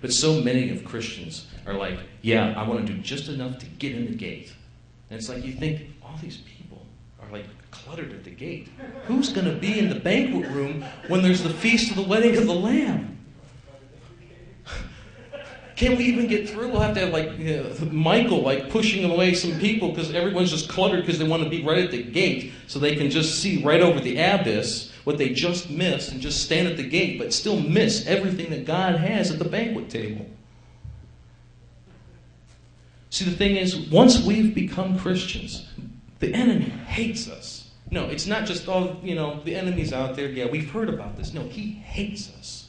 But so many of Christians are like, yeah, I want to do just enough to get in the gate. And it's like you think, all these people are like cluttered at the gate. Who's going to be in the banquet room when there's the feast of the wedding of the Lamb? Can we even get through? We'll have to have Michael pushing away some people because everyone's just cluttered because they want to be right at the gate so they can just see right over the abyss what they just missed and just stand at the gate but still miss everything that God has at the banquet table. See, the thing is, once we've become Christians, the enemy hates us. No, it's not just, the enemy's out there. Yeah, we've heard about this. No, he hates us.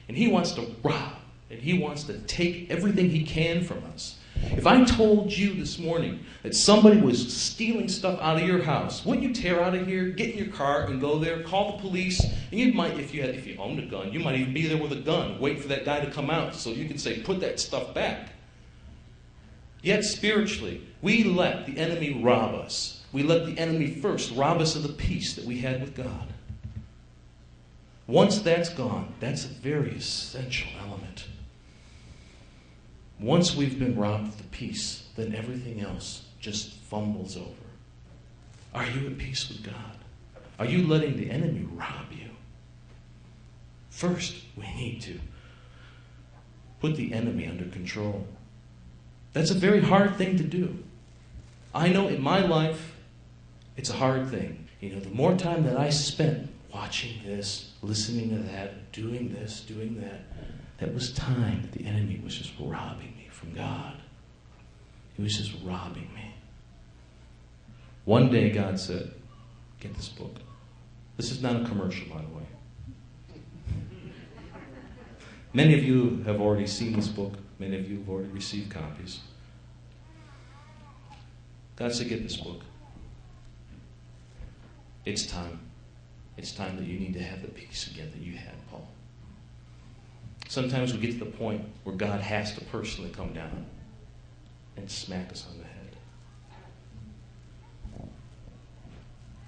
And he wants to rob. And he wants to take everything he can from us. If I told you this morning that somebody was stealing stuff out of your house, wouldn't you tear out of here, get in your car, and go there, call the police? And you might, if you owned a gun, you might even be there with a gun, wait for that guy to come out so you can say, put that stuff back. Yet spiritually, we let the enemy rob us. We let the enemy first rob us of the peace that we had with God. Once that's gone, that's a very essential element. Once we've been robbed of the peace, then everything else just fumbles over. Are you at peace with God? Are you letting the enemy rob you? First, we need to put the enemy under control. That's a very hard thing to do. I know in my life, it's a hard thing. The more time that I spent watching this, listening to that, doing this, doing that, that was time that the enemy was just robbing me from God. He was just robbing me. One day God said, get this book. This is not a commercial, by the way. Many of you have already seen this book. Many of you have already received copies. God said, get this book. It's time. It's time that you need to have the peace again that you had, Paul. Sometimes we get to the point where God has to personally come down and smack us on the head.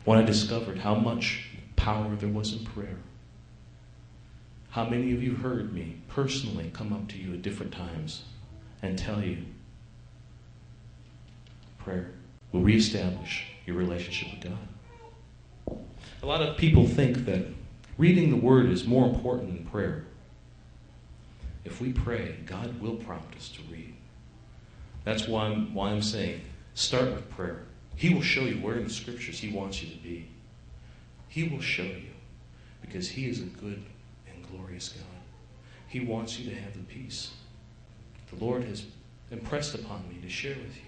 When I discovered how much power there was in prayer, how many of you heard me personally come up to you at different times and tell you, prayer will reestablish your relationship with God. A lot of people think that reading the Word is more important than prayer. If we pray, God will prompt us to read. That's why I'm saying, start with prayer. He will show you where in the Scriptures He wants you to be. He will show you, because He is a good and glorious God. He wants you to have the peace the Lord has impressed upon me to share with you.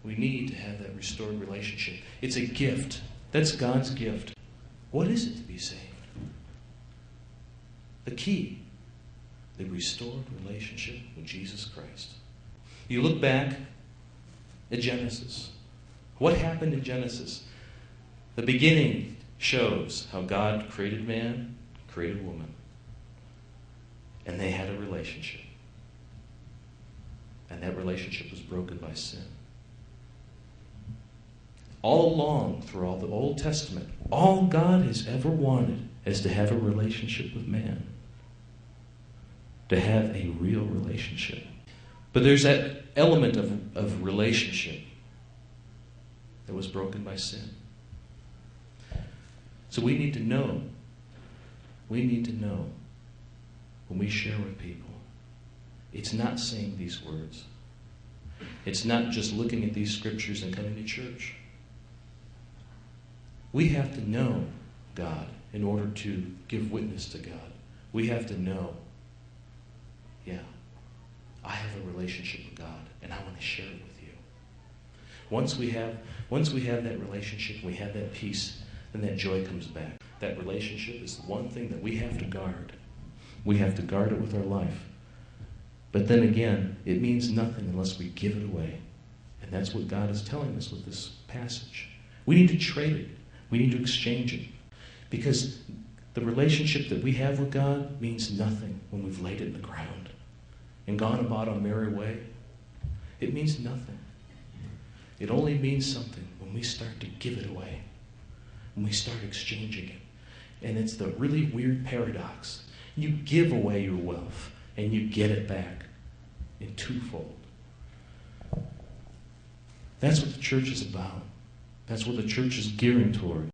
We need to have that restored relationship. It's a gift. That's God's gift. What is it to be saved? The key, the restored relationship with Jesus Christ. You look back at Genesis. What happened in Genesis? The beginning shows how God created man, created woman. And they had a relationship. And that relationship was broken by sin. All along, through all the Old Testament, all God has ever wanted is to have a relationship with man. To have a real relationship. But there's that element of relationship that was broken by sin. So we need to know. We need to know when we share with people. It's not saying these words. It's not just looking at these scriptures and coming to church. We have to know God in order to give witness to God. We have to know, I have a relationship with God, and I want to share it with you. Once we have that relationship, we have that peace, then that joy comes back. That relationship is the one thing that we have to guard. We have to guard it with our life. But then again, it means nothing unless we give it away. And that's what God is telling us with this passage. We need to trade it. We need to exchange it. Because the relationship that we have with God means nothing when we've laid it in the ground and gone about our merry way. It means nothing. It only means something when we start to give it away, when we start exchanging it. And it's the really weird paradox. You give away your wealth, and you get it back in twofold. That's what the church is about. That's what the church is gearing toward.